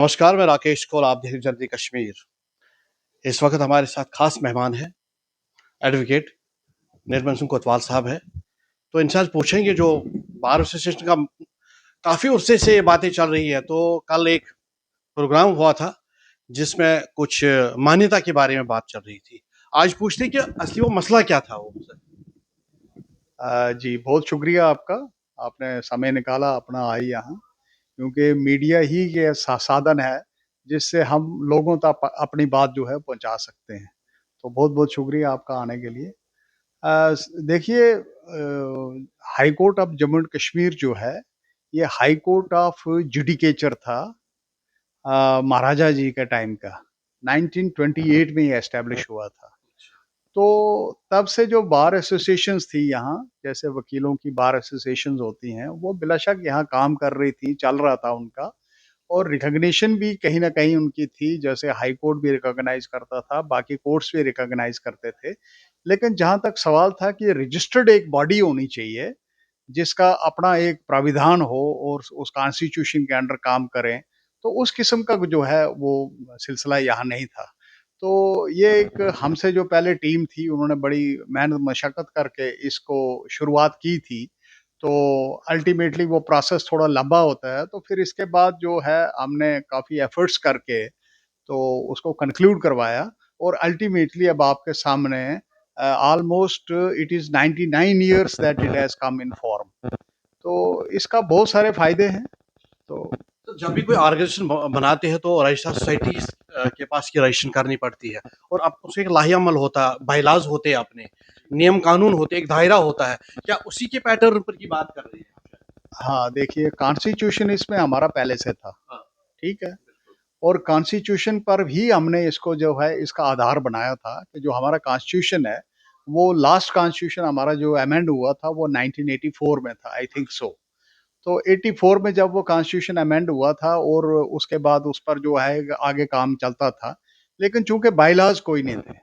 नमस्कार, मैं राकेश कौल, आप देख रहे हैं जनता कश्मीर। इस वक्त हमारे साथ खास मेहमान हैं, एडवोकेट निर्मल सिंह कोतवाल साहब हैं। तो इनसे आज पूछेंगे जो बार एसोसिएशन का काफ़ी अरसे से ये बातें चल रही है। तो कल एक प्रोग्राम हुआ था जिसमें कुछ मान्यता के बारे में बात चल रही थी। आज पूछते हैं कि असली वो मसला क्या था वो। जी, बहुत शुक्रिया आपका। आपने समय निकाला अपना आए यहाँ, क्योंकि मीडिया ही ये साधन है जिससे हम लोगों तक अपनी बात जो है पहुँचा सकते हैं। तो बहुत-बहुत शुक्रिया आपका आने के लिए। देखिए, high court of Jammu and Kashmir जो है, ये हाई कोर्ट ऑफ जुडिकेचर था महाराजा जी के टाइम का। 1928 में ये एस्टेब्लिश हुआ था। तो तब से जो बार एसोसिएशंस थी यहाँ, जैसे वकीलों की बार एसोसिएशंस होती हैं, वो बिलाशक यहाँ काम कर रही थी, चल रहा था उनका। और रिकॉग्निशन भी कहीं न कहीं उनकी थी, जैसे हाई कोर्ट भी रिकॉग्नाइज़ करता था, बाकी कोर्ट्स भी रिकॉग्नाइज़ करते थे। लेकिन जहाँ तक सवाल था कि रजिस्टर्ड एक बॉडी होनी चाहिए, जिसका अपना एक प्राविधान हो और उस कॉन्स्टिट्यूशन के अंडर काम करें, तो उस किस्म का जो है वो सिलसिला यहाँ नहीं था। तो ये एक हमसे जो पहले टीम थी, उन्होंने बड़ी मेहनत मशक्कत करके इसको शुरुआत की थी। तो अल्टीमेटली वो प्रोसेस थोड़ा लंबा होता है, तो फिर इसके बाद जो है हमने काफ़ी एफर्ट्स करके तो उसको कंक्लूड करवाया। और अल्टीमेटली अब आपके सामने almost it is 99 years that it has come in form. तो इसका बहुत सारे फ़ायदे हैं। तो तो जब भी कोई ऑर्गेनाइजेशन बनाते हैं तो रजिस्टर सोसाइटी के पास की रजिस्ट्रेशन करनी पड़ती है और अब उसके एक लाही अमल होता है, बाइलाज होते हैं, अपने नियम कानून होते हैं, एक दायरा होता है। क्या उसी के पैटर्न पर की बात कर रहे हैं? हाँ, देखिए, कॉन्स्टिट्यूशन इसमें हमारा पहले से था, हाँ, ठीक है? और कॉन्स्टिट्यूशन पर भी हमने इसको जो है इसका आधार बनाया था कि जो हमारा कॉन्स्टिट्यूशन है, वो लास्ट कॉन्स्टिट्यूशन हमारा जो अमेंड हुआ था वो 1984 में था, आई थिंक सो। तो 84 में जब वो कॉन्स्टिट्यूशन अमेंड हुआ था और उसके बाद उस पर जो है आगे काम चलता था। लेकिन चूँकि बायलॉज़ कोई नहीं थे,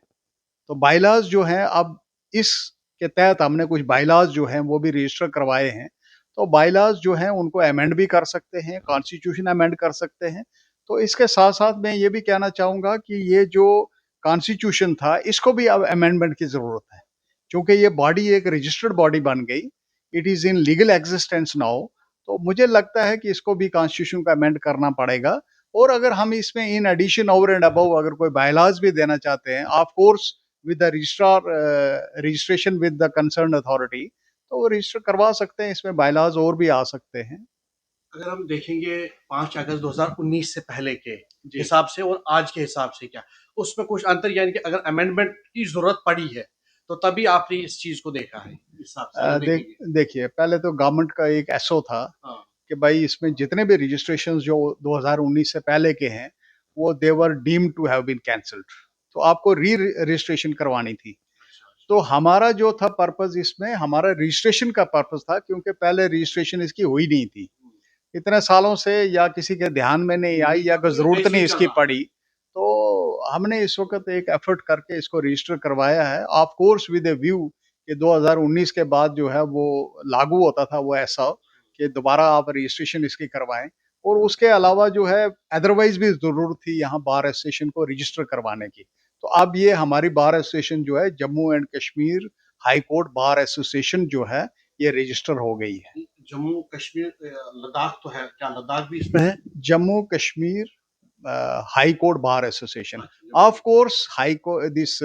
तो बायलॉज़ जो हैं अब इसके तहत हमने कुछ बायलॉज़ जो हैं वो भी रजिस्टर करवाए हैं। तो बायलॉज़ जो हैं उनको अमेंड भी कर सकते हैं, कॉन्स्टिट्यूशन अमेंड कर सकते हैं। तो इसके साथ-साथ मैं ये भी कहना चाहूँगा कि ये जो कॉन्स्टिट्यूशन था, इसको भी अब अमेंडमेंट की ज़रूरत है। चूँकि ये बॉडी एक रजिस्टर्ड बॉडी बन गई, it is in legal existence now. तो मुझे लगता है कि इसको भी कॉन्स्टिट्यूशन को अमेंड करना पड़ेगा। और अगर हम इसमें in addition over and above अगर कोई बायलॉज़ भी देना चाहते हैं, of course with the registration with the concerned authority, तो वो रजिस्टर करवा सकते हैं। इसमें बायलॉज़ और भी आ सकते हैं। अगर हम देखेंगे 5 अगस्त 2019 से पहले के जी। हिसाब से और आज के हिसाब से, क्या उसमें कुछ अंतर, यानी कि अगर अमेंडमेंट की जरूरत पड़ी है तो तभी आपने इस चीज को देखा है, इस हिसाब से अगर देखेंगे? देखिए, पहले तो गवर्नमेंट का एक एसओ था हाँ, कि भाई इसमें जितने भी रजिस्ट्रेशंस जो 2019 से पहले के हैं, वो they were deemed to have been cancelled. तो आपको रजिस्ट्रेशन करवानी थी। अच्छा, अच्छा। तो हमारा जो था पर्पस, इसमें हमारा रजिस्ट्रेशन का पर्पस था, क्योंकि पहले रजिस्ट्रेशन इसकी हुई नहीं थी इतने सालों से, या किसी के ध्यान में नहीं आई, या कोई ज़रूरत वैसे ही नहीं चल इसकी रहा पड़ी। तो हमने इस वक़्त एक एफ़र्ट करके इसको रजिस्टर करवाया है, of course with a view कि 2019 के बाद जो है वो लागू होता था वो ऐसा कि दोबारा आप रजिस्ट्रेशन इसकी करवाएँ। और उसके अलावा जो है अदरवाइज़ भी ज़रूरत थी यहाँ बार एसोसिएशन को रजिस्टर करवाने की। तो अब ये हमारी बार एसोसिएशन जो है, Jammu and Kashmir high court bar association जो है, ये रजिस्टर हो गई है। जम्मू कश्मीर, लद्दाख तो है, क्या लद्दाख भी इसमें है? Jammu Kashmir high court bar association, अच्छा, of course high court this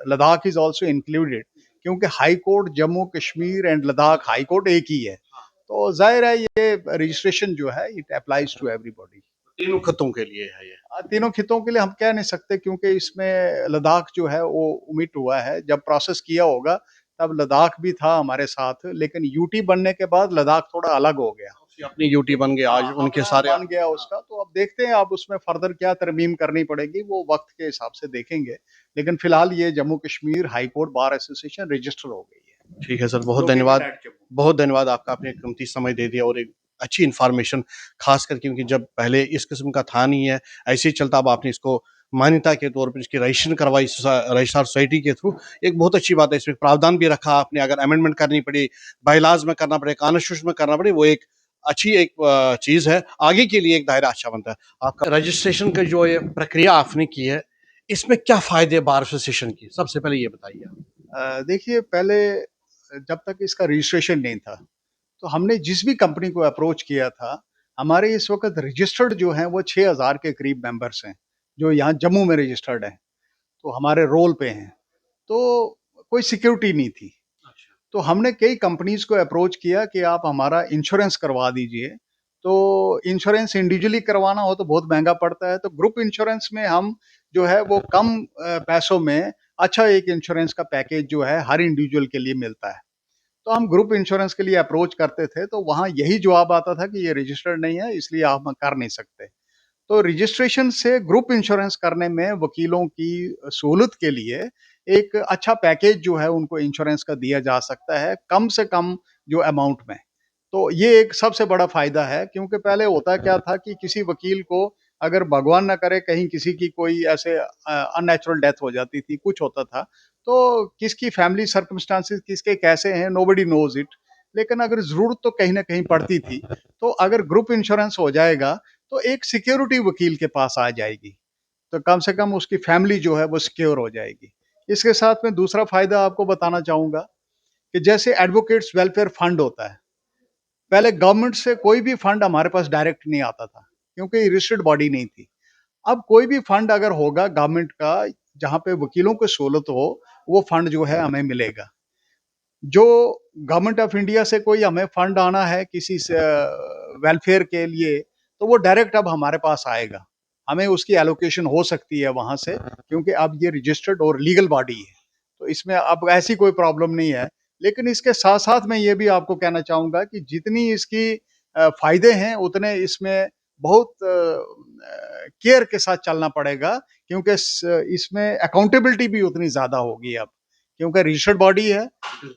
Ladakh is also included, क्योंकि high court Jammu Kashmir and Ladakh high court एक ही है। हाँ, तो जाहिर है ये रजिस्ट्रेशन जो है इट अप्लाइज टू एवरीबॉडी। तीनों खत्ों के लिए है ये। तीनों खितों के लिए हम कह नहीं सकते, क्योंकि इसमें लद्दाख जो है वो ओमिट हुआ है। जब प्रोसेस किया होगा तब लद्दाख भी था हमारे साथ, लेकिन यूटी बनने के बाद लद्दाख थोड़ा अलग हो गया। उसकी अपनी ड्यूटी बन गया, आज हाँ, उनके अपना सारे। बन गया उसका। तो अब देखते हैं अब उसमें फर्दर क्या तरमीम करनी पड़ेगी, वो वक़्त के हिसाब से देखेंगे। लेकिन फ़िलहाल ये Jammu Kashmir high court bar association register हो गई है। ठीक है सर, बहुत लोकेटेड धन्यवाद। एट जम्मू। बहुत धन्यवाद आपका, आपने कीमती समय दे दिया और एक अच्छी इन्फॉर्मेशन, खास कर क्योंकि जब पहले इस किस्म का था नहीं है, ऐसे ही चलता, अब आपने इसको मान्यता के तौर पर इसकी रजिस्ट्रेशन करवाई रजिस्ट्रार सोसाइटी के थ्रू। एक बहुत अच्छी बात है, इसमें प्रावधान भी रखा आपने, अगर अमेंडमेंट करनी पड़ी, बाइलाज में करना पड़े, कॉन्स्टिट्यूशन में करना पड़े, वो एक अच्छी एक चीज़ है, आगे के लिए एक दायरा अच्छा बनता है। आपका रजिस्ट्रेशन का जो ये प्रक्रिया आपने की है, इसमें क्या फ़ायदे बार एसोसिएशन की? सबसे पहले ये बताइए आप। देखिए पहले जब तक इसका रजिस्ट्रेशन नहीं था, तो हमने जिस भी कंपनी को अप्रोच किया था, हमारे इस वक़्त रजिस्टर्ड जो हैं वो 6000 के करीब मेंबर्स हैं, जो यहाँ जम्मू में रजिस्टर्ड हैं, तो हमारे रोल पे हैं। तो कोई सिक्योरिटी नहीं थी। अच्छा। तो हमने कई कंपनीज़ को अप्रोच किया कि आप हमारा इंश्योरेंस करवा दीजिए। तो इंश्योरेंस इंडिविजुअली करवाना हो तो बहुत महँगा पड़ता है, तो ग्रुप इंश्योरेंस में हम जो है वो कम पैसों में अच्छा एक इंश्योरेंस का पैकेज जो है हर इंडिविजुअल के लिए मिलता है। तो हम ग्रुप इंश्योरेंस के लिए अप्रोच करते थे, तो वहाँ यही जवाब आता था कि ये रजिस्टर्ड नहीं है, इसलिए आप कर नहीं सकते। तो रजिस्ट्रेशन से ग्रुप इंश्योरेंस करने में वकीलों की सहूलत के लिए एक अच्छा पैकेज जो है उनको इंश्योरेंस का दिया जा सकता है, कम से कम जो अमाउंट में। तो ये एक सबसे बड़ा फ़ायदा है, क्योंकि पहले होता क्या था कि किसी वकील को अगर भगवान ना करे कहीं किसी की कोई ऐसे अननेचुरल डेथ हो जाती थी, कुछ होता था, तो किसकी फैमिली सर्कमस्टेंसेस किसके कैसे हैं, नोबडी नोज़ इट। लेकिन अगर ज़रूरत तो कहीं न कहीं पड़ती थी, तो अगर ग्रुप इंश्योरेंस हो जाएगा, तो एक सिक्योरिटी वकील के पास आ जाएगी। तो कम से कम उसकी फैमिली जो है वो सिक्योर हो जाएगी। इसके साथ में दूसरा फ़ायदा आपको बताना चाहूँगा कि जैसे एडवोकेट्स वेलफेयर फंड होता है, पहले गवर्नमेंट से कोई भी फंड हमारे पास डायरेक्ट नहीं आता था, क्योंकि रजिस्टर्ड बॉडी नहीं थी। अब कोई भी फंड अगर होगा गवर्नमेंट का, जहाँ पे वकीलों को सहूलत हो, वो फंड जो है हमें मिलेगा। जो गवर्नमेंट ऑफ इंडिया से कोई हमें फंड आना है किसी से वेलफेयर के लिए, तो वो डायरेक्ट अब हमारे पास आएगा। हमें उसकी एलोकेशन हो सकती है वहाँ से, क्योंकि अब ये रजिस्टर्ड और लीगल बॉडी है। तो इसमें अब ऐसी कोई प्रॉब्लम नहीं है। लेकिन इसके साथ-साथ मैं ये भी आपको कहना चाहूँगा कि जितनी इसकी फ़ायदे हैं, उतने इसमें बहुत केयर के साथ चलना पड़ेगा, क्योंकि इसमें अकाउंटेबिलिटी भी उतनी ज़्यादा होगी अब। क्योंकि रजिस्टर्ड बॉडी है,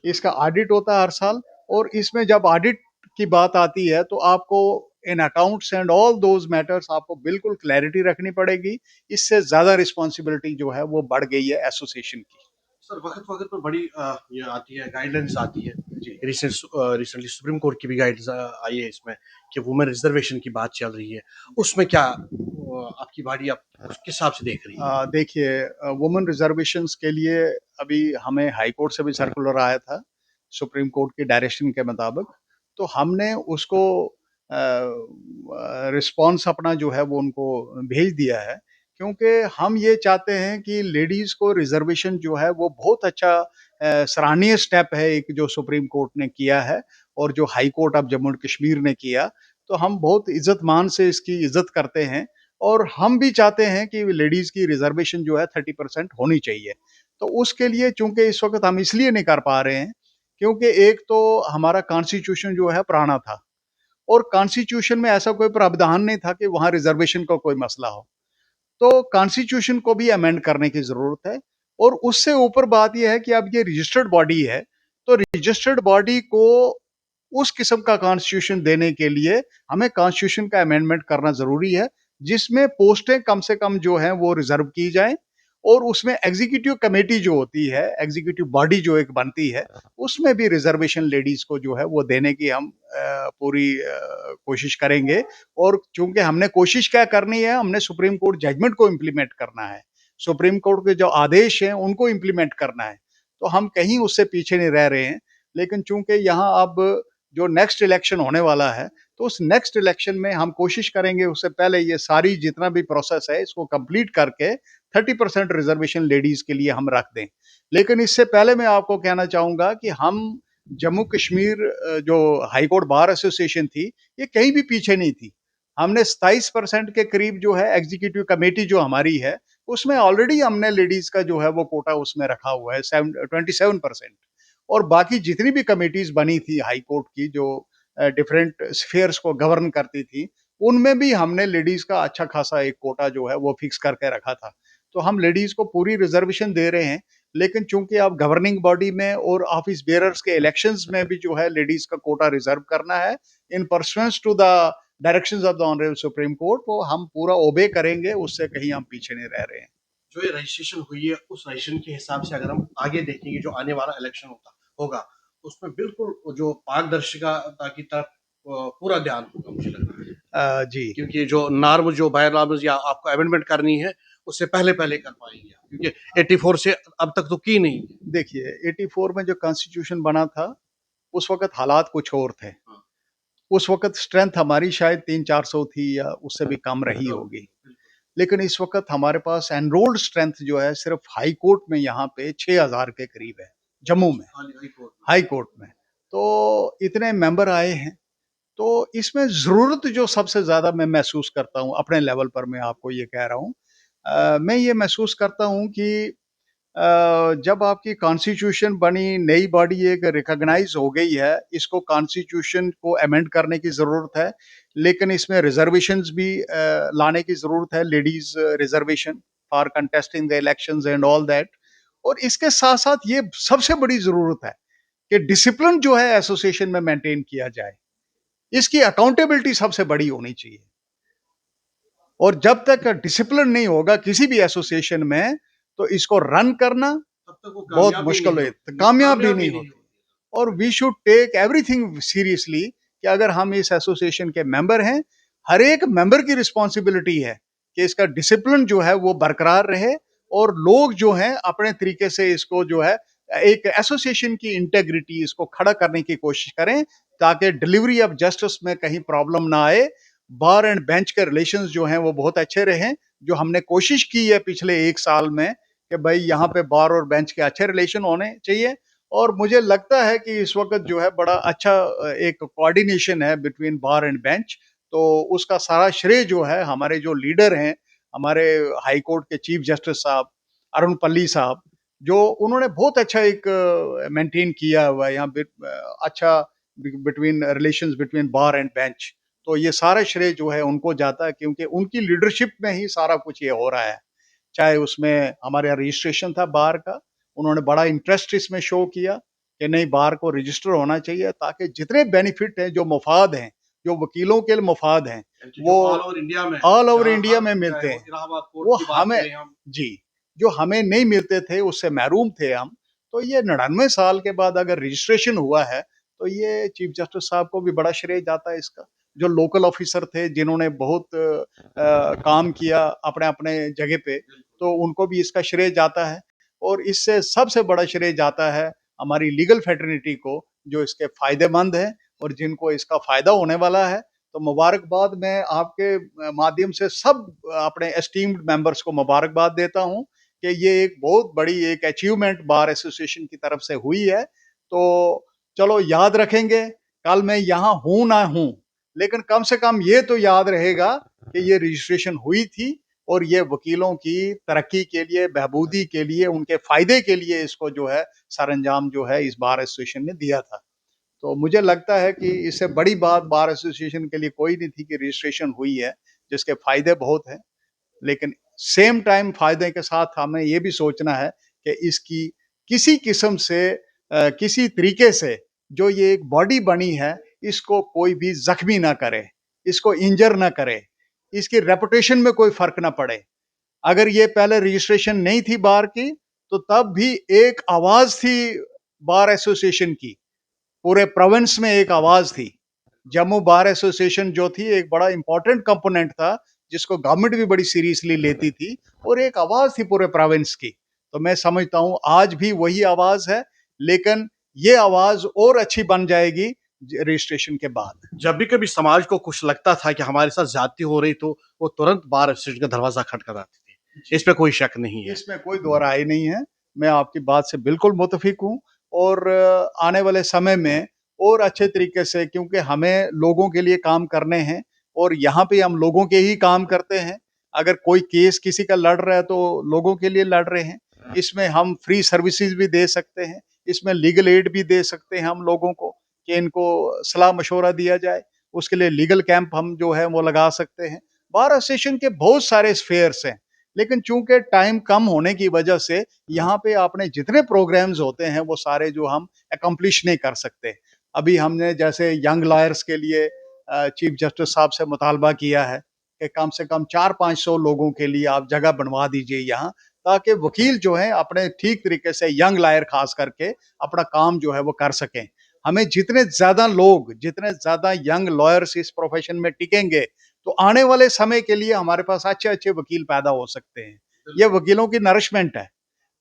इसका ऑडिट होता है हर साल, और इसमें जब ऑडिट की बात आती है तो आपको in accounts and all those matters आपको बिल्कुल क्लैरिटी रखनी पड़ेगी। इससे ज़्यादा रिस्पॉन्सिबिलिटी जो है वो बढ़ गई है एसोसिएशन की। सर वक़्त-वक़्त पर बड़ी ये आती है गाइडलाइंस आती है। जी। रिसेंटली सुप्रीम कोर्ट की भी गाइड्स आई है इसमें कि वुमेन रिज़र्वेशन की बात चल रही है। उसमें क्या आपकी बॉडी आप किस हिसाब से देख रही है? देखिए, वुमेन रिजर्वेशंस के लिए अभी हमें हाई कोर्ट से भी सर्कुलर आया था, सुप्रीम कोर्ट की डायरेक्शन के मुताबिक। तो हमने उसको रिस्पॉन्स अपना जो है वो उनको भेज दिया है, क्योंकि हम ये चाहते हैं कि लेडीज़ को रिजर्वेशन जो है वो बहुत अच्छा सराहनीय स्टेप है एक जो सुप्रीम कोर्ट ने किया है, और जो high court of Jammu and Kashmir ने किया। तो हम बहुत इज़्ज़त-मान से इसकी इज़्ज़त करते हैं, और हम भी चाहते हैं कि लेडीज़ की रिज़र्वेशन जो है 30% होनी चाहिए। तो उसके लिए चूँकि इस वक़्त हम इसलिए नहीं कर पा रहे हैं, क्योंकि एक तो हमारा कॉन्स्टिट्यूशन जो है पुराना था, और कॉन्स्टिट्यूशन में ऐसा कोई प्रावधान नहीं था कि वहाँ रिज़र्वेशन का कोई मसला हो। तो कॉन्स्टिट्यूशन को भी अमेंड करने की ज़रूरत है, और उससे ऊपर बात ये है कि अब ये रजिस्टर्ड बॉडी है, तो रजिस्टर्ड बॉडी को उस किस्म का कॉन्स्टिट्यूशन देने के लिए हमें कॉन्स्टिट्यूशन का अमेंडमेंट करना ज़रूरी है, जिसमें पोस्टें कम से कम जो हैं वो रिज़र्व की जाएँ, और उसमें एग्ज़ीक्यूटिव कमेटी जो होती है, एग्ज़ीक्यूटिव बॉडी जो एक बनती है, उसमें भी रिज़र्वेशन लेडीज़ को जो है वो देने की हम पूरी कोशिश करेंगे। और चूँकि हमने कोशिश क्या करनी है, हमने सुप्रीम कोर्ट जजमेंट को इम्प्लीमेंट करना है। सुप्रीम कोर्ट के जो आदेश हैं, उनको इम्प्लीमेंट करना है। तो हम कहीं उससे पीछे नहीं रह रहे हैं। लेकिन चूँकि यहाँ अब जो नेक्स्ट इलेक्शन होने वाला है, तो उस नेक्स्ट इलेक्शन में हम कोशिश करेंगे उससे पहले ये सारी जितना भी प्रोसेस है, इसको कंप्लीट करके 30% रिज़र्वेशन लेडीज़ के लिए हम रख दें। लेकिन इससे पहले मैं आपको कहना चाहूँगा कि हम जम्मू कश्मीर जो हाई कोर्ट बार एसोसिएशन थी, ये कहीं भी पीछे नहीं थी। हमने 27% के करीब जो है एग्जीक्यूटिव कमेटी जो हमारी है, उसमें ऑलरेडी हमने लेडीज़ का जो है वो कोटा उसमें रखा हुआ है 27%। और बाकी जितनी भी कमिटीज़ बनी थी हाई कोर्ट की जो डिफरेंट स्फीयर्स को गवर्न करती थी, उनमें भी हमने लेडीज़ का अच्छा खासा एक कोटा जो है वो फिक्स करके रखा था। तो हम लेडीज़ को पूरी रिज़र्वेशन दे रहे हैं, लेकिन चूँकि अब गवर्निंग बॉडी में और ऑफिस बेयरर्स के इलेक्शंस में भी जो है लेडीज़ का कोटा रिज़र्व करना है, in pursuance to the directions of the honourable Supreme Court, वो हम पूरा ओबे करेंगे, उससे कहीं हम पीछे नहीं रह रहे हैं। जो ये रजिस्ट्रेशन हुई है, उस रजिस्ट्रेशन के हिसाब से अगर हम आगे देखेंगे जो आने वाला इलेक्शन होगा, उसमें बिल्कुल जो पारदर्शिता की तरफ पूरा ध्यान होगा, मुझे लग रहा है, जी। क्योंकि जो नॉर्म जो बाय नॉर्म्स या आपको अमेंडमेंट करनी है, उससे पहले कर पाएंगे आप, क्योंकि 84 से अब तक तो की नहीं है। देखिए 84 में जो कॉन्स्टिट्यूशन बना था, उस वक़्त हालात कुछ और थे। हाँ, उस वक़्त स्ट्रेंथ हमारी शायद 300-400 थी या उससे भी कम रही कम, होगी। बिल्कुल। लेकिन इस वक़्त हमारे पास एनरोल्ड स्ट्रेंथ जो है सिर्फ़ हाई कोर्ट में यहाँ पे 6000 के करीब है, जम्मू में, खाली हाई कोर्ट में। हाई कोर्ट में। तो इतने मेंबर आए हैं, तो इसमें ज़रूरत जो सबसे ज़्यादा मैं महसूस करता हूँ, अपने लेवल पर मैं आपको ये कह रहा हूँ मैं ये महसूस करता हूँ कि जब आपकी कॉन्स्टिट्यूशन बनी, नई बॉडी एक रिकॉग्नाइज़ हो गई है, इसको कॉन्स्टिट्यूशन को अमेंड करने की ज़रूरत है, लेकिन इसमें रिज़र्वेशंस भी लाने की ज़रूरत है, ladies reservation for contesting the elections and all that. और इसके साथ-साथ ये सबसे बड़ी ज़रूरत है कि डिसिप्लिन जो है एसोसिएशन में मेंटेन किया जाए। इसकी अकाउंटेबिलिटी सबसे बड़ी होनी चाहिए। और जब तक डिसिप्लिन नहीं होगा किसी भी एसोसिएशन में, तो इसको रन करना तब तक वो बहुत कामयाब भी नहीं मुश्किल है, होती, कामयाब भी कामयाब नहीं भी नहीं होती। होती। और we should take everything seriously कि अगर हम इस एसोसिएशन के मेंबर हैं, हर एक मेंबर की रिस्पॉन्सिबिलिटी है कि इसका डिसिप्लिन जो है वो बरकरार रहे और लोग जो हैं अपने तरीके से इसको जो है एक एसोसिएशन की इंटेग्रिटी इसको खड़ा करने की कोशिश करें ताकि डिलीवरी ऑफ जस्टिस में कहीं प्रॉब्लम ना आए। बार एंड बेंच के रिलेशंस जो हैं वो बहुत अच्छे रहें, जो हमने कोशिश की है पिछले 1 साल में कि भाई यहाँ पे बार और बेंच के अच्छे रिलेशन होने चाहिए। और मुझे लगता है कि इस वक़्त जो है बड़ा अच्छा एक कोऑर्डिनेशन है बिटवीन बार एंड बेंच। तो उसका सारा श्रेय जो है हमारे जो लीडर हैं, हमारे हाई कोर्ट के चीफ जस्टिस साहब, अरुण पल्ली साहब, जो उन्होंने बहुत अच्छा एक मेंटेन किया हुआ है यहाँ अच्छा between relations between bar and bench. तो ये सारा श्रेय जो है उनको जाता है क्योंकि उनकी लीडरशिप में ही सारा कुछ ये हो रहा है। चाहे उसमें हमारे यहाँ रजिस्ट्रेशन था बार का, उन्होंने बड़ा इंटरेस्ट इसमें शो किया कि नहीं बार को रजिस्टर होना चाहिए ताकि जितने बेनिफिट हैं, जो मुफ़ाद हैं, जो वकीलों के मुफ़ाद हैं, जो वो ऑल ओवर इंडिया में है, ऑल ओवर जहाँ इंडिया हर में चाहे मिलते वो हैं, इलाहाबाद कोर्ट वो की बात हमें करें हम। जी, जो हमें नहीं मिलते थे, उससे महरूम थे हम। तो ये 99 साल के बाद अगर रजिस्ट्रेशन हुआ है, तो ये चीफ जस्टिस साहब को भी बड़ा श्रेय जाता है इसका। जो लोकल ऑफिसर थे, जिन्होंने बहुत काम किया अपने-अपने जगह पे, तो उनको भी इसका श्रेय जाता है। और इससे सबसे बड़ा श्रेय जाता है हमारी लीगल फ्रेटर्निटी को, जो इसके फ़ायदेमंद हैं और जिनको इसका फ़ायदा होने वाला है। तो मुबारकबाद मैं आपके माध्यम से सब अपने एस्टीम्ड मेंबर्स को मुबारकबाद देता हूँ कि ये एक बहुत बड़ी एक अचीवमेंट बार एसोसिएशन की तरफ से हुई है। तो चलो याद रखेंगे, कल मैं यहाँ हूँ ना हूँ, लेकिन कम से कम ये तो याद रहेगा कि ये रजिस्ट्रेशन हुई थी और ये वकीलों की तरक्की के लिए, बहबूदी के लिए, उनके फ़ायदे के लिए इसको जो है सरअंजाम जो है इस बार एसोसिएशन ने दिया था। तो मुझे लगता है कि इससे बड़ी बात बार एसोसिएशन के लिए कोई नहीं थी कि रजिस्ट्रेशन हुई है, जिसके फ़ायदे बहुत हैं। लेकिन सेम टाइम फ़ायदे के साथ हमें ये भी सोचना है कि इसकी किसी किस्म से किसी तरीके से जो ये एक बॉडी बनी है, इसको कोई भी ज़ख्मी ना करे, इसको इंजर ना करे, इसकी रेपुटेशन में कोई फ़र्क ना पड़े। अगर ये पहले रजिस्ट्रेशन नहीं थी बार की, तो तब भी एक आवाज़ थी बार एसोसिएशन की, पूरे प्रोविंस में एक आवाज़ थी। जम्मू बार एसोसिएशन जो थी एक बड़ा इंपॉर्टेंट कंपोनेंट था, जिसको गवर्नमेंट भी बड़ी सीरियसली लेती थी और एक आवाज़ थी पूरे प्रोविंस की। तो मैं समझता हूँ आज भी वही आवाज़ है, लेकिन ये आवाज़ और अच्छी बन जाएगी रजिस्ट्रेशन के बाद। जब भी कभी समाज को कुछ लगता था कि हमारे साथ ज्यादती हो रही, तो वो तुरंत बार एसोसिएशन का दरवाजा खटखटाती थी, इस पे कोई शक नहीं है। इसमें कोई दो राय नहीं है। मैं आपकी बात से बिल्कुल मुत्तफ़िक हूँ और आने वाले समय में और अच्छे तरीके से, क्योंकि हमें लोगों के लिए काम करने हैं और यहाँ पे हम लोगों के ही काम करते हैं। अगर कोई केस किसी का लड़ रहा है तो लोगों के लिए लड़ रहे हैं। इसमें हम फ्री सर्विसेज़ भी दे सकते हैं, इसमें लीगल एड भी दे सकते हैं हम लोगों को कि इनको सलाह-मशवरा दिया जाए। उसके लिए लीगल कैंप हम जो है वो लगा सकते हैं। बार एसोसिएशन के बहुत सारे स्फेयर्स हैं। लेकिन चूंकि टाइम कम होने की वजह से यहाँ पे आपने जितने प्रोग्राम्स होते हैं वो सारे जो हम अकम्प्लिश नहीं कर सकते। अभी हमने जैसे यंग लॉयर्स के लिए चीफ जस्टिस साहब से मुतालबा किया है कि कम से कम 400-500 लोगों के लिए आप जगह बनवा दीजिए यहाँ, ताकि वकील जो है अपने ठीक तरीके से यंग लॉयर खास करके अपना काम जो है वो कर सकें। हमें जितने ज़्यादा लोग, जितने ज़्यादा यंग लॉयर्स इस प्रोफ़ेशन में टिकेंगे, तो आने वाले समय के लिए हमारे पास अच्छे-अच्छे वकील पैदा हो सकते हैं। ये वकीलों की नरिशमेंट है।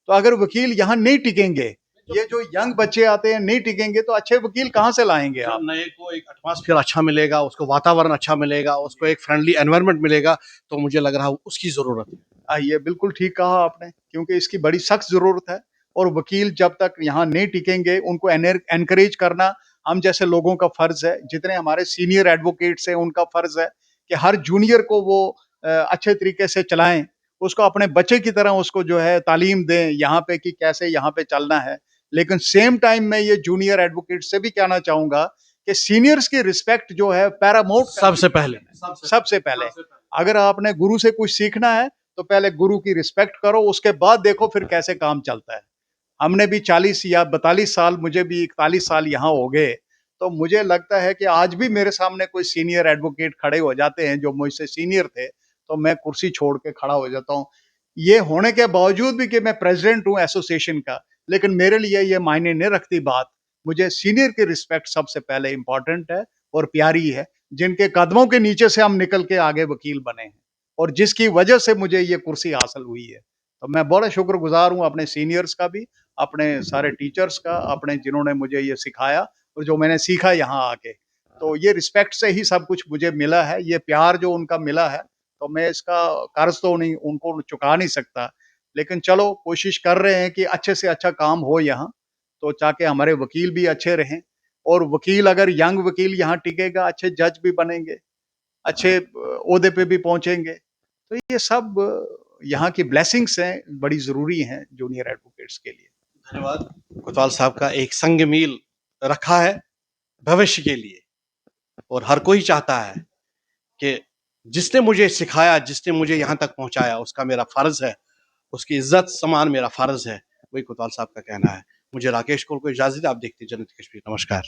तो अगर वकील यहाँ नहीं टिकेंगे, ये जो यंग बच्चे आते हैं नहीं टिकेंगे, तो अच्छे वकील कहाँ से लाएँगे जब आप? नए को एक एटमॉस्फेयर अच्छा मिलेगा, उसको वातावरण अच्छा मिलेगा, उसको एक फ्रेंडली एनवायरनमेंट मिलेगा, तो मुझे लग रहा है उसकी ज़रूरत है। ये बिल्कुल ठीक कहा आपने, क्योंकि इसकी बड़ी सख्त ज़रूरत है और वकील जब तक यहाँ नहीं टिकेंगे, उनको एनकरेज करना हम जैसे लोगों का फ़र्ज़ है। जितने हमारे सीनियर एडवोकेट्स हैं, उनका फ़र्ज़ है कि हर जूनियर को वो अच्छे तरीके से चलाएँ, उसको अपने बच्चे की तरह उसको जो है तालीम दें, यहाँ पे कि कैसे यहाँ पे चलना है। लेकिन सेम टाइम मैं ये जूनियर एडवोकेट से भी कहना चाहूँगा कि सीनियर्स की रिस्पेक्ट जो है पैरामाउंट सबसे पहले सबसे पहले। अगर आपने गुरु से कुछ सीखना है, तो पहले गुरु की रिस्पेक्ट करो, उसके बाद देखो फिर कैसे काम चलता है। हमने भी 40 या 42 साल, मुझे भी 41 साल यहाँ हो गए, तो मुझे लगता है कि आज भी मेरे सामने कोई सीनियर एडवोकेट खड़े हो जाते हैं जो मुझसे सीनियर थे, तो मैं कुर्सी छोड़ के खड़ा हो जाता हूँ। ये होने के बावजूद भी कि मैं प्रेज़िडेंट हूँ एसोसिएशन का, लेकिन मेरे लिए ये मायने नहीं रखती बात। मुझे सीनियर की रिस्पेक्ट सबसे पहले इम्पोर्टेंट है और प्यारी है, जिनके कदमों के नीचे से हम निकल के आगे वकील बने हैं और जिसकी वजह से मुझे ये कुर्सी हासिल हुई है। तो मैं बड़ा शुक्रगुज़ार हूँ अपने सीनियर्स का भी, अपने सारे टीचर्स का, अपने जिन्होंने मुझे ये सिखाया और जो मैंने सीखा यहाँ आके। तो ये रिस्पेक्ट से ही सब कुछ मुझे मिला है, ये प्यार जो उनका मिला है, तो मैं इसका कर्ज़ तो नहीं उनको चुका नहीं सकता। लेकिन चलो कोशिश कर रहे हैं कि अच्छे से अच्छा काम हो यहाँ, तो ताकि हमारे वकील भी अच्छे रहें और वकील अगर यंग वकील यहाँ टिकेगा, अच्छे जज भी बनेंगे, अच्छे ओहदे पे भी पहुँचेंगे। तो ये सब यहाँ की ब्लेसिंग्स हैं, बड़ी ज़रूरी हैं जूनियर एडवोकेट्स के लिए। धन्यवाद। कोतवाल साहब का एक संग मील रखा है भविष्य के लिए, और हर कोई चाहता है कि जिसने मुझे सिखाया, जिसने मुझे यहाँ तक पहुँचाया, उसका मेरा फ़र्ज़ है, उसकी इज़्ज़त समान मेरा फ़र्ज़ है। वही कोतवाल साहब का कहना है। मुझे राकेश कोल को इजाज़त दें, आप देखते हैं जनहित कश्मीर। नमस्कार।